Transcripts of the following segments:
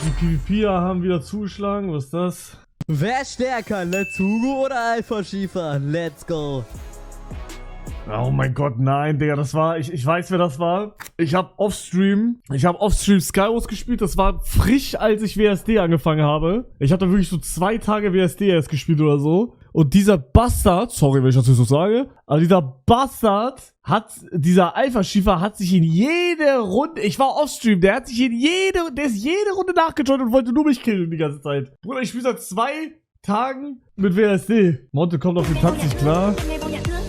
Die PvPer haben wieder zugeschlagen. Was ist das? Wer ist stärker, Let's Hugo oder Alpha Schiefer? Let's go. Oh mein Gott, nein, Digga, das war, ich weiß, wer das war. Ich hab offstream Skywars gespielt, das war frisch, als ich WSD angefangen habe. Ich hab da wirklich so 2 Tage WSD erst gespielt oder so. Und dieser Bastard, sorry, wenn ich das jetzt so sage, aber dieser Alpha-Schiefer hat sich in jede Runde, ich war offstream, der ist jede Runde nachgejoint und wollte nur mich killen die ganze Zeit. Bruder, ich spiele seit 2 Tagen mit WSD. Monte kommt auf den Tanz nicht klar.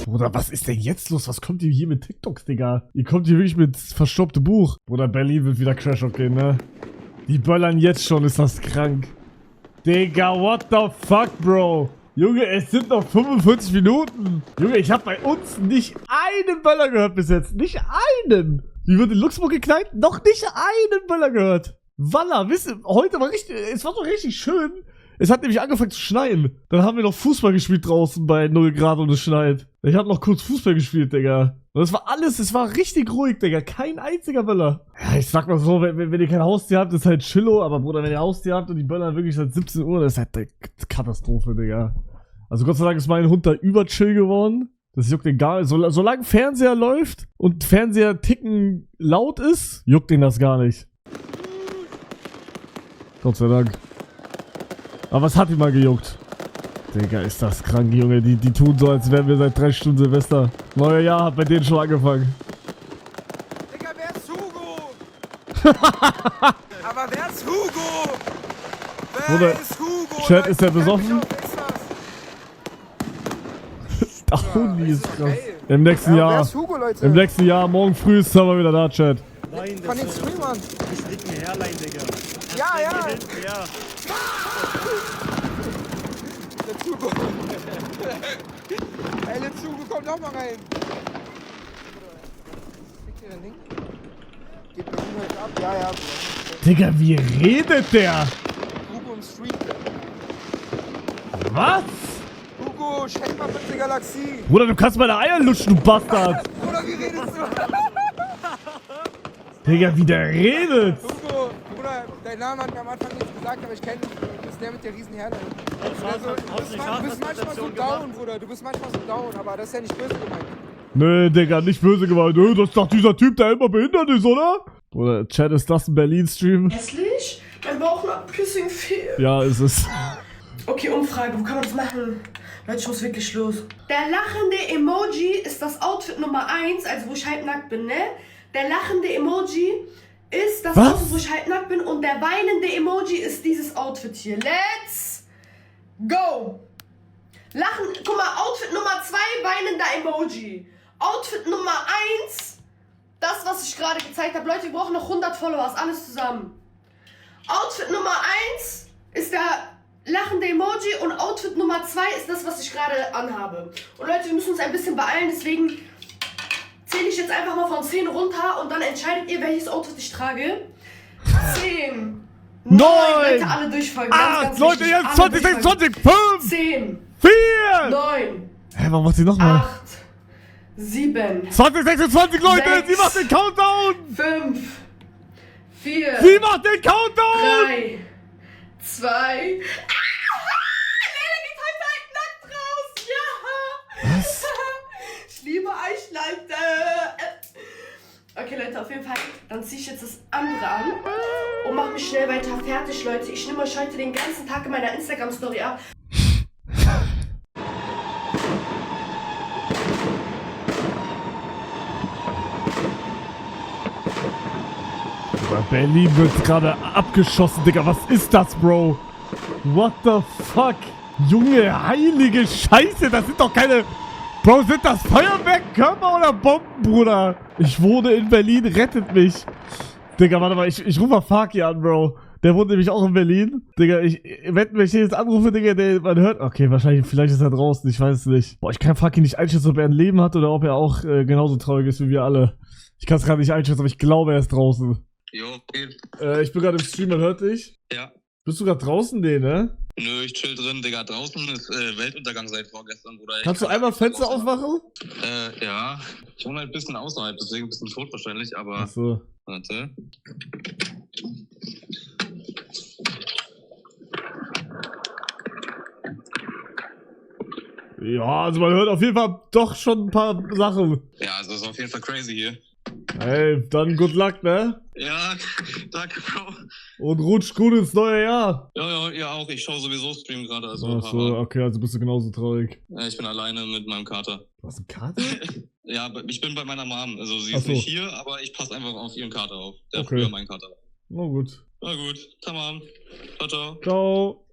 Bruder, was ist denn jetzt los? Was kommt ihr hier mit TikToks, Digga? Ihr kommt hier wirklich mit verstopptem Buch. Bruder, Berlin wird wieder Crash gehen, ne? Die böllern jetzt schon, ist das krank. Digga, what the fuck, Bro? Junge, es sind noch 45 Minuten. Junge, ich habe bei uns nicht einen Böller gehört bis jetzt. Nicht einen. Wie wird in Luxemburg geknallt? Noch nicht einen Böller gehört. Walla, wisst ihr, heute war richtig, es war doch richtig schön. Es hat nämlich angefangen zu schneien. Dann haben wir noch Fußball gespielt draußen bei 0 Grad und es schneit. Ich hab noch kurz Fußball gespielt, Digga. Und das war alles, es war richtig ruhig, Digga. Kein einziger Böller. Ja, ich sag mal so, wenn ihr kein Haustier habt, ist halt Chillo. Aber Bruder, wenn ihr Haustier habt und die Böller wirklich seit 17 Uhr, das ist halt eine Katastrophe, Digga. Also Gott sei Dank ist mein Hund da überchill geworden. Das juckt den gar nicht. Solange Fernseher läuft und Fernseher ticken laut ist, juckt den das gar nicht. Gott sei Dank. Aber was hat ihn mal gejuckt? Digga, ist das krank, Junge. Die tun so, als wären wir seit 3 Stunden Silvester. Neuer Jahr hat bei denen schon angefangen. Digga, wer ist Hugo? Aber wer ist Hugo? Wer ist Hugo? Chat, ist der besoffen? Ach, Hundi ist krass. Im nächsten Jahr. Wer ist Hugo, Leute? Im nächsten Jahr, morgen früh ist Server wieder da, Chat. Nein, Von den Streamern. Ich lieg mir Herrlein, Digga. Ja, ja. Ja. Let's Hugo. Ey, Let's Hugo, komm doch mal rein. Geht bei ihm heute ab? Ja, ja. Digga, wie redet der? Hugo im Stream. Was? Hugo, schenk mal bitte Galaxie. Bruder, du kannst meine Eier lutschen, du Bastard. Bruder, wie redest du? Digga, wie der redet. Hugo, Bruder, dein Name hat mir am Anfang nichts gesagt, aber ich kenne dich. Du bist der mit der riesen Herde. Du bist manchmal so down, Bruder. Du bist manchmal so down, aber das ist ja nicht böse gemeint. Nee, Digga, nicht böse gemeint. Das ist doch dieser Typ, der immer behindert ist, oder? Bruder, Chat, ist das ein Berlin-Stream? Hässlich? Mein Bauchnabelpiercing fehlt. Ja, ist es. Okay, Umfrage, wo kann man das machen? Leute, ich muss wirklich los. Der lachende Emoji ist das Outfit Nummer 1, also wo ich halbnackt bin, ne? Der lachende Emoji ist das Outfit, wo ich halbnackt bin, und der weinende Emoji ist dieses Outfit hier. Let's go! Lachen, guck mal, Outfit Nummer 2, weinender Emoji. Outfit Nummer 1, das, was ich gerade gezeigt habe. Leute, wir brauchen noch 100 Followers, alles zusammen. Outfit Nummer 1 ist der lachende Emoji und Outfit Nummer 2 ist das, was ich gerade anhabe. Und Leute, wir müssen uns ein bisschen beeilen, deswegen zähle ich jetzt einfach mal von 10 runter und dann entscheidet ihr, welches Outfit ich trage. 10, 9, Leute, alle durchfolgen. 8, Leute, jetzt 20, 26, 5, 10, 4, 9, hä, warum macht sie nochmal? 8, 7, 20, 26, Leute, 6, sie macht den Countdown! 5, 4, Sie macht den Countdown! 3, 2. Leila geht heute halt nackt raus. Ja. Was? Ich liebe euch, Leute. Okay, Leute, auf jeden Fall. Dann ziehe ich jetzt das andere an und mache mich schnell weiter fertig, Leute. Ich nehme euch heute den ganzen Tag in meiner Instagram-Story ab. Berlin wird gerade abgeschossen, Digga. Was ist das, Bro? What the fuck? Junge, heilige Scheiße. Das sind doch keine... Bro, sind das Feuerwerkkörper oder Bomben, Bruder? Ich wohne in Berlin, rettet mich. Digga, warte mal. Ich rufe mal Faki an, Bro. Der wohnt nämlich auch in Berlin. Digga, wenn ich jetzt anrufe, Digga, man hört... Okay, wahrscheinlich, vielleicht ist er draußen. Ich weiß es nicht. Boah, ich kann Faki nicht einschätzen, ob er ein Leben hat oder ob er auch genauso traurig ist wie wir alle. Ich kann es gerade nicht einschätzen, aber ich glaube, er ist draußen. Jo, geht. Ich bin gerade im Stream, man hört dich. Ja. Bist du gerade draußen, ne? Nö, ich chill drin, Digga. Draußen ist Weltuntergang seit vorgestern, Bruder. Kannst du einmal Fenster aufmachen? Ja. Ich wohne halt ein bisschen außerhalb, deswegen ein bisschen tot wahrscheinlich, aber... Ach so. Warte. Ja, also man hört auf jeden Fall doch schon ein paar Sachen. Ja, also ist auf jeden Fall crazy hier. Ey, dann good luck, ne? Ja, danke, Bro. Und rutsch gut ins neue Jahr. Ja, ja, auch. Ich schaue sowieso Stream gerade. Also, Ach so, okay, also bist du genauso traurig. ja, ich bin alleine mit meinem Kater. Du hast einen Kater? Ja, ich bin bei meiner Mom. Also sie Ach ist so. nicht hier, aber ich passe einfach auf ihren Kater auf. Der Okay. früher mein Kater war. Na gut. Na gut, tamam. Ciao, ciao. Ciao.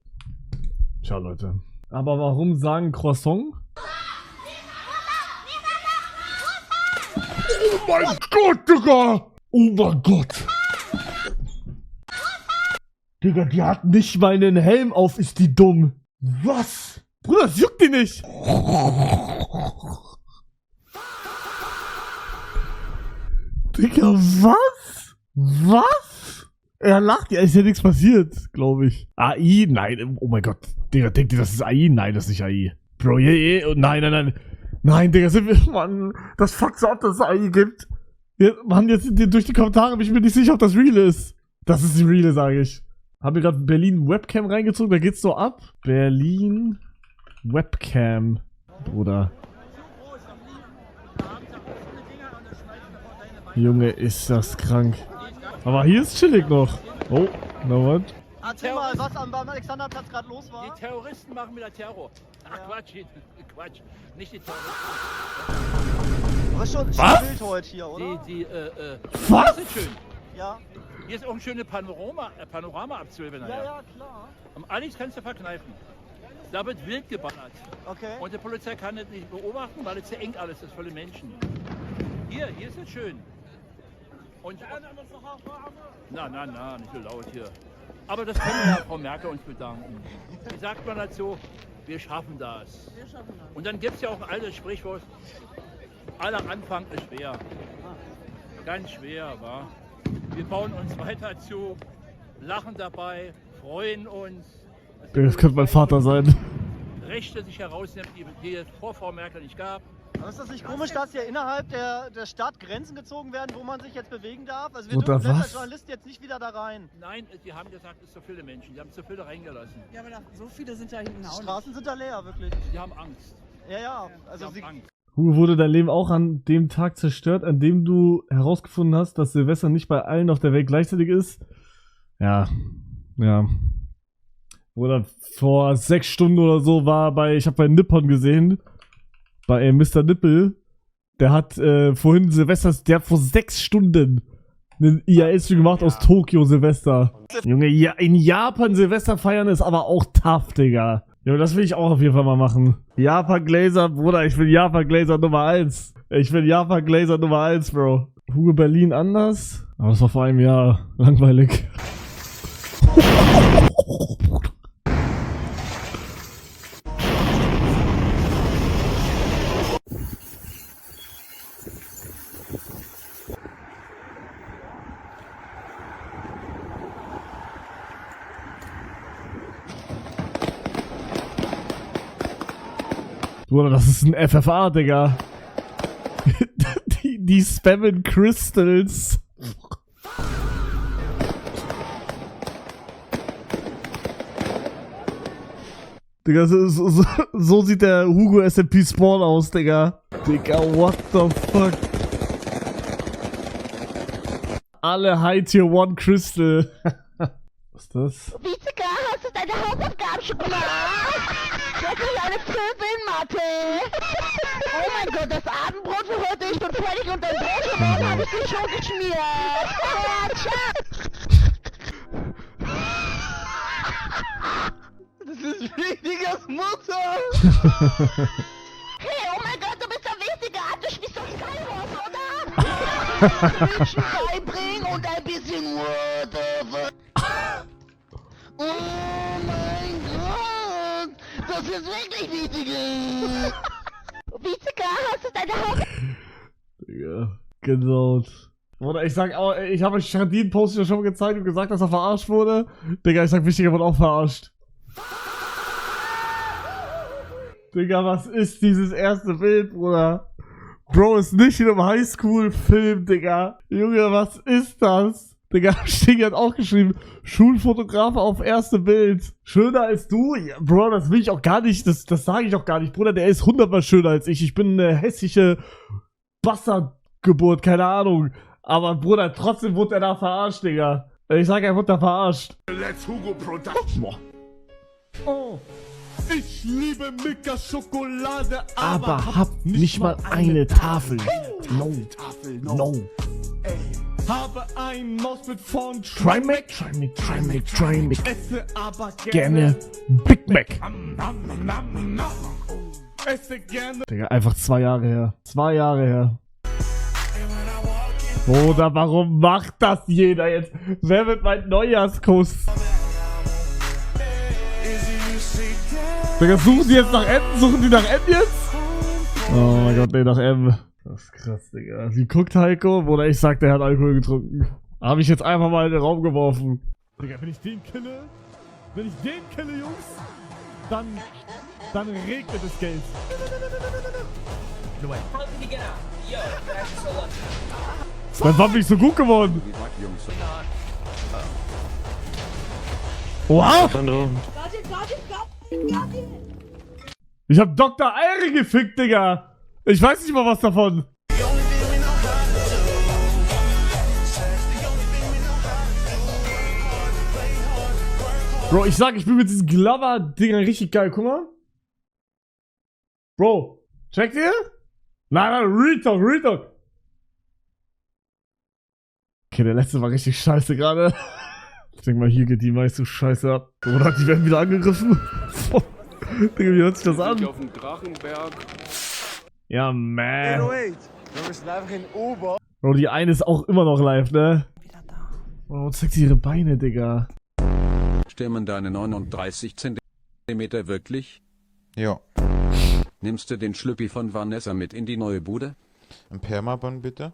Ciao, Leute. Aber warum sagen Croissant? Oh mein Gott, Digga! Oh mein Gott! Digga, die hat nicht mal einen Helm auf, ist die dumm. Was? Bruder, das juckt die nicht. Digga, was? Was? Er lacht, ja, ist ja nichts passiert, glaube ich. AI? Nein, oh mein Gott. Digga, denkt ihr, das ist AI? Nein, das ist nicht AI. Bro, nein. Nein, Digga, Mann, das fuckt so ab, dass es AI gibt. Mann, jetzt durch die Kommentare bin ich mir nicht sicher, ob das real ist. Das ist die real, sage ich. Haben wir gerade Berlin Webcam reingezogen, da geht's so ab. Berlin Webcam, Bruder. Junge, ist das krank. Aber hier ist chillig noch. Oh, na was? Erzähl mal, was am Alexanderplatz gerade los war. Die Terroristen machen wieder Terror. Ach Quatsch, nicht die Terroristen. Aber schon Was? wild heute hier, oder? Was? Das ist schön. Ja. Hier ist auch ein schönes Panorama-Abzüge. Ja, klar. Alles kannst du verkneifen. Da wird wild geballert. Okay. Und die Polizei kann das nicht beobachten, weil es zu eng alles ist, volle Menschen. Hier ist es schön. Und na, nicht so laut hier. Aber das können wir ja Frau Merkel uns bedanken. Wie sagt man dazu? Wir schaffen das. Und dann gibt es ja auch ein altes Sprichwort, aller Anfang ist schwer. Ganz schwer, wa? Wir bauen uns weiter zu, lachen dabei, freuen uns. Das könnte mein Vater sein. Rechte sich herausnimmt, die es vor Frau Merkel nicht gab. Aber ist das nicht komisch, dass hier innerhalb der Stadt Grenzen gezogen werden, wo man sich jetzt bewegen darf? Also wir Oder dürfen was? als Journalisten jetzt nicht wieder da rein. Nein, die haben gesagt, es sind zu viele Menschen. Die haben zu viele reingelassen. Ja, aber so viele sind da hinten Die auch nicht. Straßen sind da leer, wirklich. Die haben Angst. Ja, Die also haben sie... Angst. Hugo, wurde dein Leben auch an dem Tag zerstört, an dem du herausgefunden hast, dass Silvester nicht bei allen auf der Welt gleichzeitig ist? Ja. Oder vor 6 Stunden oder so ich habe bei Nippon gesehen, bei Mr. Nippel, der hat vorhin Silvester, der hat vor 6 Stunden einen IRL-Stream gemacht aus Tokio Silvester. Junge, ja, in Japan Silvester feiern ist aber auch tough, Digga. Ja, das will ich auch auf jeden Fall mal machen. Japan Glazer, Bruder, ich will Japan Glazer Nummer 1. Ich will Japan Glazer Nummer 1, Bro. Hugo Berlin anders? Aber das war vor einem Jahr langweilig. Bruder, das ist ein FFA, Digga. die spammen Crystals. Digga, so sieht der Hugo SMP Spawn aus, Digga. Digga, what the fuck? Alle High Tier 1 Crystal. Was ist das? Vizeka, hast du deine Hausaufgaben schon gemacht? Das ist eine 5 in Mathe. Oh mein Gott, das Abendbrot für heute ist schon fertig und dein Brot für morgen habe ich dir schon geschmiert. Das ist Rüdigers Mutter! Hey, oh mein Gott, du bist der wichtige Art, du spielst doch Skywars, oder? Menschen beibringen und ein bisschen whatever. Oh mein Gott, das ist wirklich wichtig. Vizeka, hast du deine Hausaufgaben? Digga, genau. Oder ich sag auch, ich habe euch Shardin-Post ja schon gezeigt und gesagt, dass er verarscht wurde. Digga, ich sag, Wichtiger wurde auch verarscht. Digga, was ist dieses erste Bild, Bruder? Bro, ist nicht in einem Highschool-Film, Digga. Junge, was ist das? Digga, Stingy hat auch geschrieben, Schulfotografe auf erste Bild. Schöner als du? Ja, Bro, das will ich auch gar nicht, das sage ich auch gar nicht. Bruder, der ist 100-mal schöner als ich. Ich bin eine hässliche Bastardgeburt, keine Ahnung. Aber Bruder, trotzdem wurde er da verarscht, Digga. Ich sag, er wurde da verarscht. Let's Hugo Production. Boah. Oh. Ich liebe Milka Schokolade, aber hab nicht mal eine Tafel. No. No. Habe ein Maus mit vorn. Trimac. Esse aber gerne Big Mac. Esse gerne. Digga, einfach 2 Jahre her. 2 Jahre her. Oder warum macht das jeder jetzt? Wer wird mein Neujahrskuss? Digga, suchen die jetzt nach M? Suchen die nach M jetzt? Oh mein Gott, nee, nach M. Das ist krass, Digga. Wie guckt Heiko? Oder ich sag, der hat Alkohol getrunken. Habe ich jetzt einfach mal in den Raum geworfen. Digga, wenn ich den kille, Jungs, dann regnet es Geld. Mein Waffen nicht so gut geworden. Wow! Ich hab Dr. Eyre gefickt, Digga. Ich weiß nicht mal was davon. Bro, ich sag, ich bin mit diesen Glover-Dingern richtig geil. Guck mal. Bro, checkt ihr? Nein, Real Talk. Okay, der letzte war richtig scheiße gerade. Ich denke mal, hier geht die meiste Scheiße ab. Oder die werden wieder angegriffen. Digga, wie hört sich das an? Auf dem Drachenberg. Ja, man. Wir müssen einfach in Ober. Bro, die eine ist auch immer noch live, ne? Oh, zeigt sie ihre Beine, Digga. Stimmen deine 39 Zentimeter wirklich? Ja. Nimmst du den Schlüppi von Vanessa mit in die neue Bude? Ein Permaband bitte?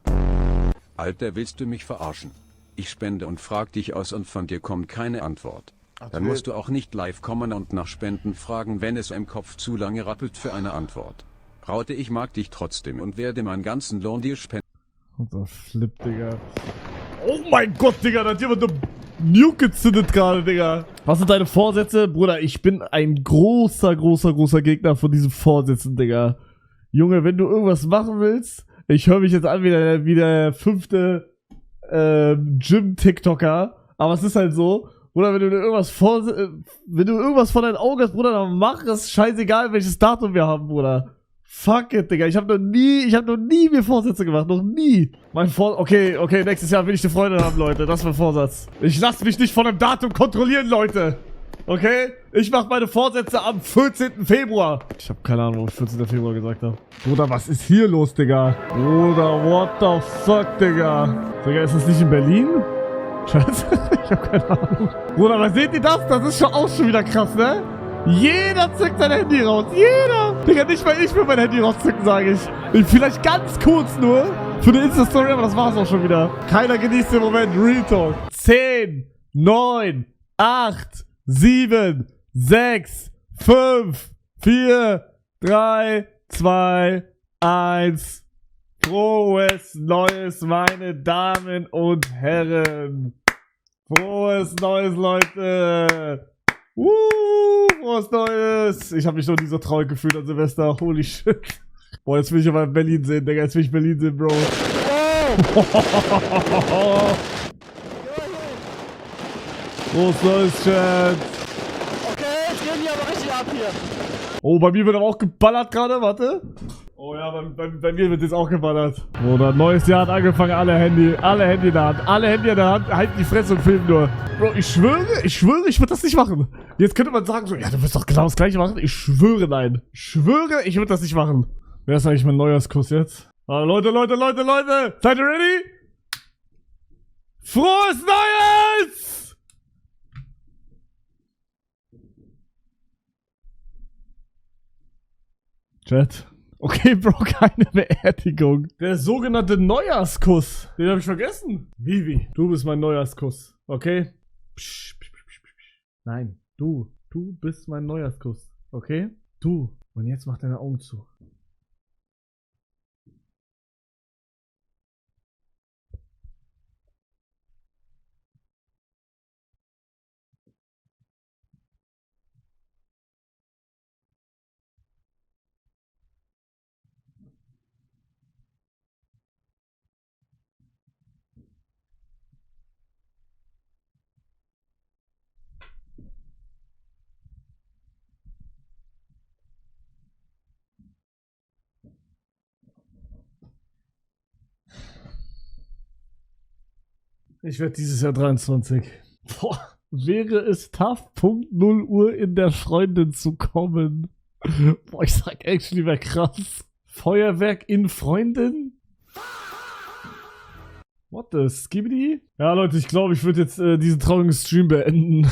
Alter, willst du mich verarschen? Ich spende und frag dich aus und von dir kommt keine Antwort. Ach, Dann musst du auch nicht live kommen und nach Spenden fragen, wenn es im Kopf zu lange rappelt für eine Antwort. Raute, ich mag dich trotzdem und werde meinen ganzen Lohn dir spenden. Und der Flip, Digga. Oh mein Gott, Digga, da hat jemand eine Nuke gezündet gerade, Digga. Was sind deine Vorsätze? Bruder, ich bin ein großer Gegner von diesen Vorsätzen, Digga. Junge, wenn du irgendwas machen willst, ich höre mich jetzt an wie der 5. Gym-TikToker, aber es ist halt so, Bruder, wenn du irgendwas vor deinen Augen hast, Bruder, dann mach es, scheißegal, welches Datum wir haben, Bruder. Fuck it, Digga, ich hab noch nie mir Vorsätze gemacht, noch nie. Okay, nächstes Jahr will ich eine Freundin haben, Leute, das ist mein Vorsatz. Ich lasse mich nicht von einem Datum kontrollieren, Leute. Okay? Ich mach meine Vorsätze am 14. Februar. Ich hab keine Ahnung, ob ich 14. Februar gesagt habe. Bruder, was ist hier los, Digga? Bruder, what the fuck, Digga? Digga, ist das nicht in Berlin? Scheiße, ich hab keine Ahnung. Bruder, was seht ihr das? Das ist schon wieder krass, ne? Jeder zückt sein Handy raus. Jeder. Digga, nicht mal ich will mein Handy rauszücken, sage ich. Vielleicht ganz kurz nur für eine Insta-Story, aber das war's auch schon wieder. Keiner genießt den Moment. Real Talk. 10, 9, 8, 7, 6, 5, 4, 3, 2, 1. Frohes Neues, meine Damen und Herren. Frohes Neues, Leute. Frohes Neues. Ich habe mich noch nie so traurig gefühlt an Silvester. Holy shit. Boah, jetzt will ich aber Berlin sehen, Digga. Jetzt will ich Berlin sehen, Bro. Frohes Neues, Chat. Okay, jetzt gehen die aber richtig ab hier. Oh, bei mir wird aber auch geballert gerade, warte. Oh ja, bei mir wird jetzt auch geballert. Bruder, neues Jahr hat angefangen, alle Handy in der Hand. Alle Handy in der Hand, halten die Fresse und filmen nur. Bro, ich schwöre, ich würde das nicht machen. Jetzt könnte man sagen so, ja, du wirst doch genau das gleiche machen. Ich schwöre, nein. Schwöre, ich würde das nicht machen. Wer ist eigentlich mein Neujahrskuss jetzt? Ah, Leute. Seid ihr ready? Frohes Neues! Chat. Okay, Bro, keine Beerdigung. Der sogenannte Neujahrskuss. Den habe ich vergessen. Vivi, du bist mein Neujahrskuss. Okay? Psch. Nein, du. Du bist mein Neujahrskuss. Okay? Du. Und jetzt mach deine Augen zu. Ich werde dieses Jahr 23. Boah, wäre es tough, Punkt 0 Uhr in der Freundin zu kommen. Boah, ich sag actually, wäre krass. Feuerwerk in Freundin? What the skibidi? Ja, Leute, ich glaube, ich würde jetzt diesen traurigen Stream beenden.